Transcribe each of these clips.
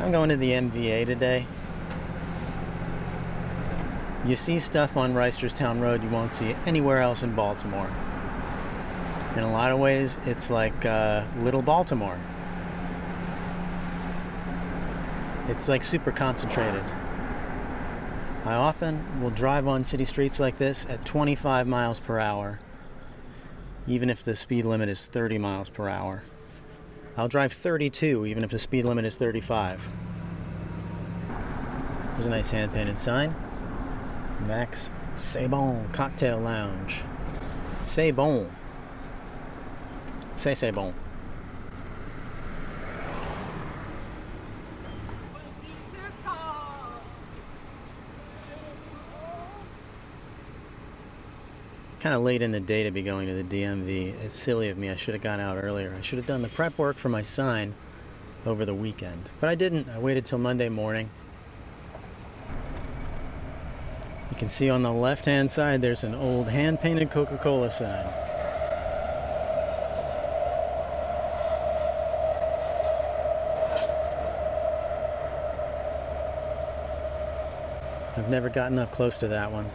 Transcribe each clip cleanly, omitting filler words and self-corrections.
I'm going to the MVA today. You see stuff on Reisterstown Road you won't see anywhere else in Baltimore. In a lot of ways, it's like little Baltimore. It's like super concentrated. I often will drive on city streets like this at 25 miles per hour, even if the speed limit is 30 miles per hour. I'll drive 32 even if the speed limit is 35. There's a nice hand-painted sign. Max C'est Bon Cocktail Lounge. C'est bon. C'est bon. Kind of late in the day to be going to the DMV. It's silly of me. I should have gone out earlier. I should have done the prep work for my sign over the weekend. But I didn't. I waited till Monday morning. You can see on the left-hand side there's an old hand-painted Coca-Cola sign. I've never gotten up close to that one.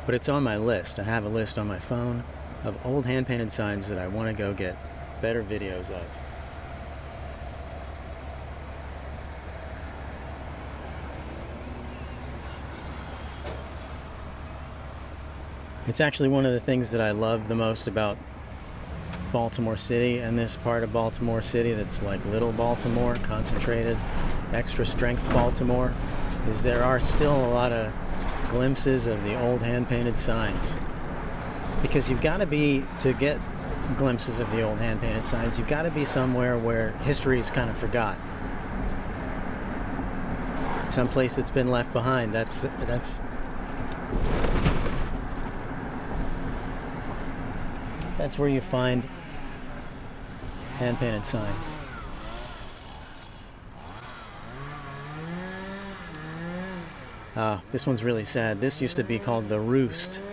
But it's on my list. I have a list on my phone of old hand-painted signs that I want to go get better videos of. It's actually one of the things that I love the most about Baltimore City and this part of Baltimore City that's like little Baltimore, concentrated, extra strength Baltimore, is there are still a lot of glimpses of the old hand-painted signs. Because you've got to be, to get glimpses of the old hand-painted signs, you've got to be somewhere where history is kind of forgot. Someplace that's been left behind. That's where you find hand-painted signs. This one's really sad. This used to be called the Roost.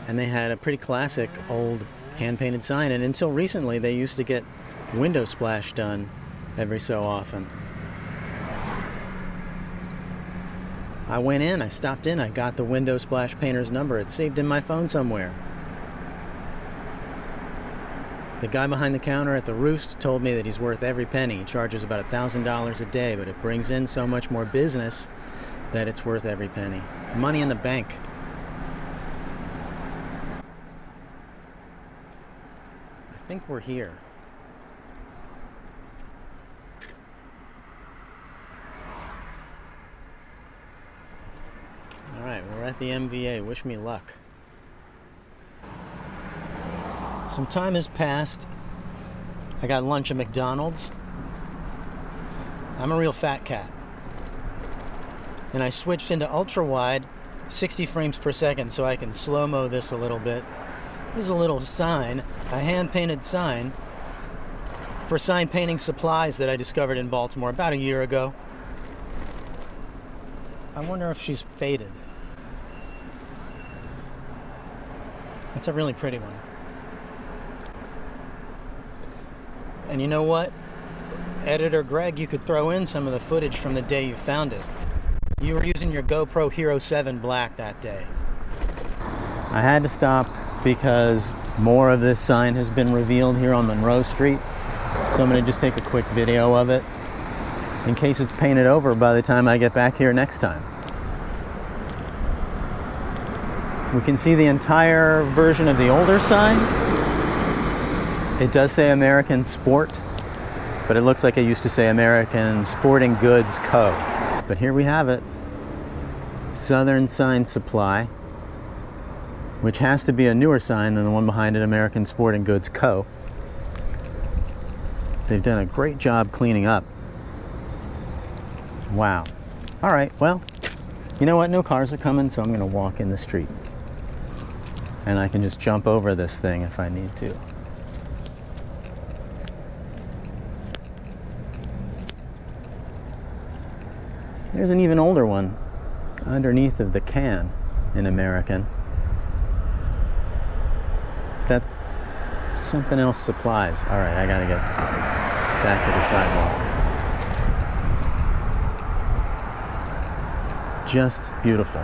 And they had a pretty classic old hand-painted sign. And until recently, they used to get window splash done every so often. I went in, I stopped in, I got the window splash painter's number. It's saved in my phone somewhere. The guy behind the counter at the Roost told me that he's worth every penny. He charges about $1,000 a day, but it brings in so much more business that it's worth every penny. Money in the bank. I think we're here. All right, we're at the MVA. Wish me luck. Some time has passed. I got lunch at McDonald's. I'm a real fat cat. And I switched into ultra-wide, 60 frames per second, so I can slow-mo this a little bit. This is a little sign, a hand-painted sign for sign painting supplies that I discovered in Baltimore about a year ago. I wonder if she's faded. That's a really pretty one. And you know what? Editor Greg, you could throw in some of the footage from the day you found it. You were using your GoPro Hero 7 Black that day. I had to stop because more of this sign has been revealed here on Monroe Street. So I'm going to just take a quick video of it in case it's painted over by the time I get back here next time. We can see the entire version of the older sign. It does say American Sport, but it looks like it used to say American Sporting Goods Co. But here we have it. Southern Sign Supply, which has to be a newer sign than the one behind it, American Sporting Goods Co. They've done a great job cleaning up. Wow. All right, well, you know what? No cars are coming, so I'm going to walk in the street. And I can just jump over this thing if I need to. There's an even older one underneath of the can in American. That's something else supplies. All right, I gotta get back to the sidewalk. just beautiful.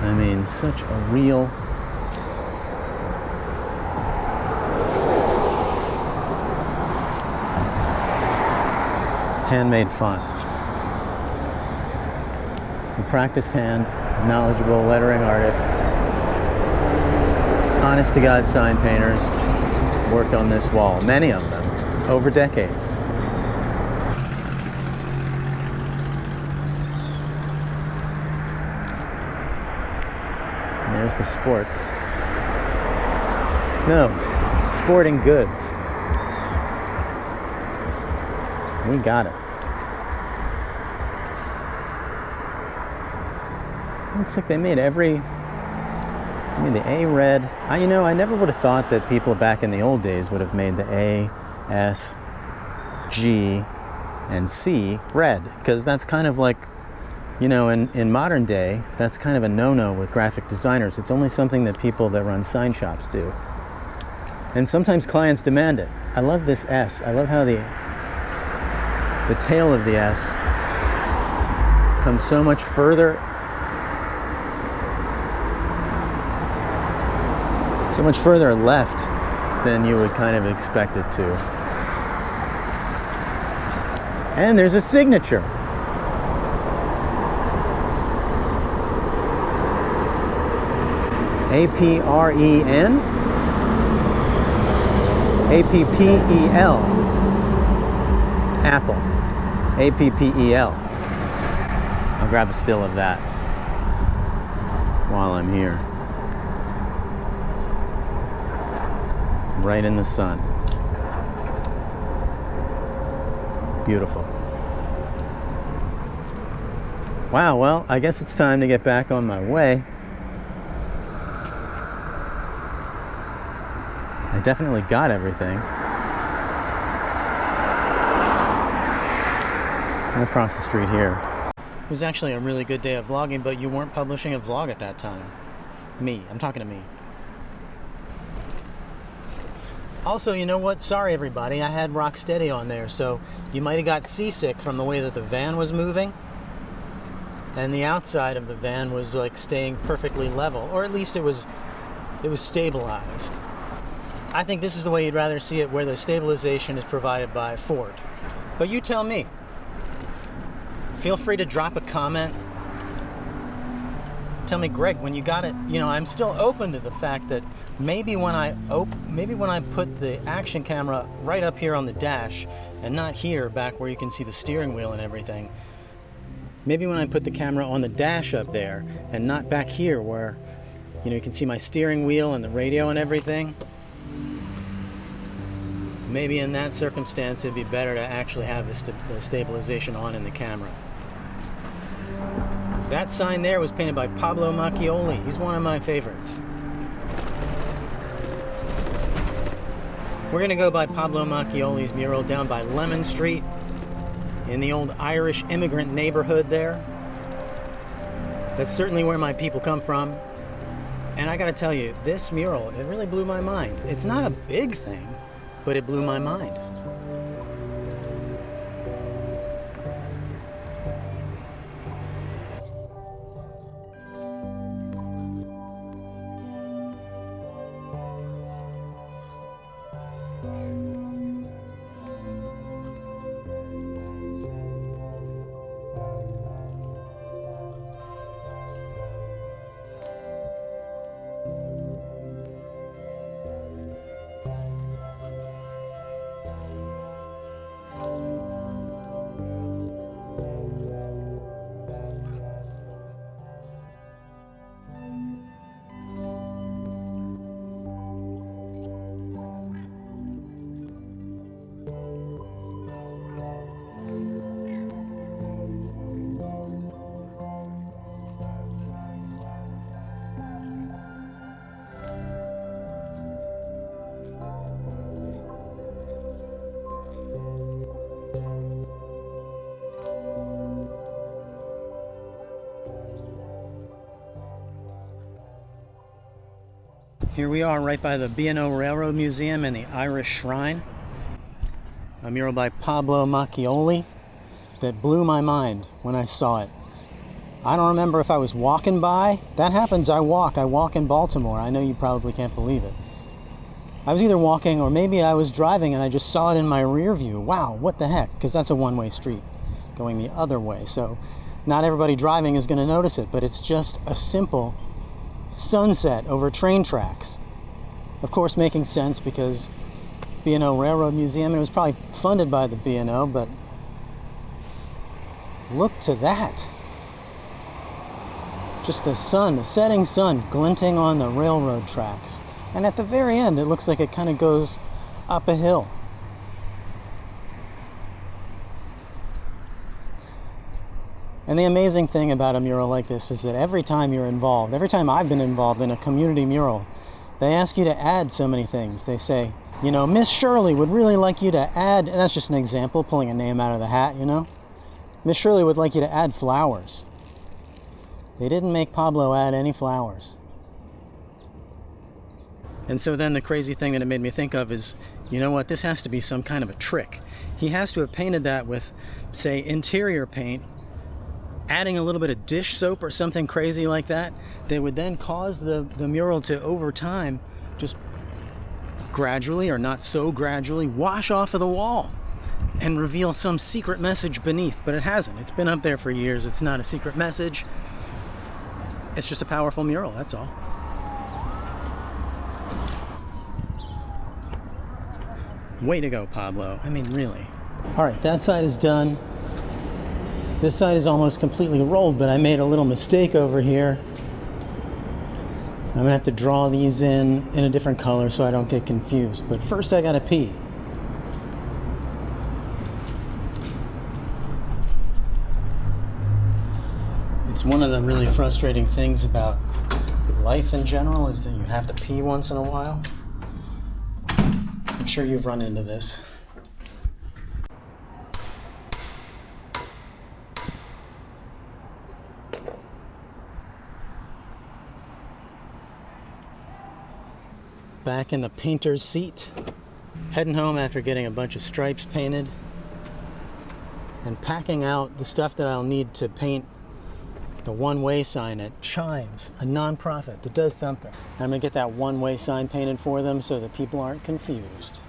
I mean, such a real handmade font. A practiced hand, knowledgeable lettering artists, honest to God sign painters worked on this wall, many of them, over decades. There's the sports. No, sporting goods. We got it. Looks like they made the A red. I never would have thought that people back in the old days would have made the A, S, G, and C red, because that's kind of like, in modern day, that's kind of a no-no with graphic designers. It's only something that people that run sign shops do. And sometimes clients demand it. I love this S. I love how the tail of the S comes so much further left than you would kind of expect it to. And there's a signature. A-P-R-E-N? A-P-P-E-L. Apple. A-P-P-E-L. I'll grab a still of that while I'm here. Right in the sun. Beautiful. Wow, well, I guess it's time to get back on my way. I definitely got everything. I'm across the street here. It was actually a really good day of vlogging, but you weren't publishing a vlog at that time. Me. I'm talking to me. Also, you know what? Sorry, everybody. I had Rocksteady on there, so you might have got seasick from the way that the van was moving. And the outside of the van was like staying perfectly level, or at least it was stabilized. I think this is the way you'd rather see it, where the stabilization is provided by Ford. But you tell me. Feel free to drop a comment. Tell me, Greg, when you got it, I'm still open to the fact that maybe when I put the action camera right up here on the dash and not here back where you can see the steering wheel and everything, maybe when I put the camera on the dash up there and not back here where, you can see my steering wheel and the radio and everything, maybe in that circumstance it'd be better to actually have the stabilization on in the camera. That sign there was painted by Pablo Macchioli. He's one of my favorites. We're going to go by Pablo Macchioli's mural down by Lemon Street in the old Irish immigrant neighborhood there. That's certainly where my people come from. And I got to tell you, this mural, it really blew my mind. It's not a big thing, but it blew my mind. Here we are right by the B&O Railroad Museum and the Irish Shrine. a mural by Pablo Macchioli that blew my mind when I saw it. I don't remember if I was walking by. That happens, I walk in Baltimore. I know you probably can't believe it. I was either walking or maybe I was driving and I just saw it in my rear view. Wow, what the heck? Because that's a one-way street going the other way. So not everybody driving is going to notice it, but it's just a simple sunset over train tracks. Of course, making sense because B&O Railroad Museum, and it was probably funded by the B&O, but look to that. Just the sun, the setting sun glinting on the railroad tracks. And at the very end, it looks like it kind of goes up a hill. And the amazing thing about a mural like this is that every time you're involved, every time I've been involved in a community mural, they ask you to add so many things. They say, you know, Miss Shirley would really like you to add, and that's just an example, pulling a name out of the hat, you know. Miss Shirley would like you to add flowers. They didn't make Pablo add any flowers. And so then the crazy thing that it made me think of is, you know what, this has to be some kind of a trick. He has to have painted that with, say, interior paint, adding a little bit of dish soap or something crazy like that, that would then cause the mural to, over time, just gradually, or not so gradually, wash off of the wall and reveal some secret message beneath. But it hasn't. It's been up there for years. It's not a secret message. It's just a powerful mural, that's all. Way to go, Pablo. I mean, really. All right, that side is done. This side is almost completely rolled, but I made a little mistake over here. I'm gonna have to draw these in a different color so I don't get confused. But first I gotta pee. It's one of the really frustrating things about life in general is that you have to pee once in a while. I'm sure you've run into this. Back in the painter's seat, heading home after getting a bunch of stripes painted and packing out the stuff that I'll need to paint the one-way sign at Chimes, a non-profit that does something. I'm gonna get that one-way sign painted for them so that people aren't confused.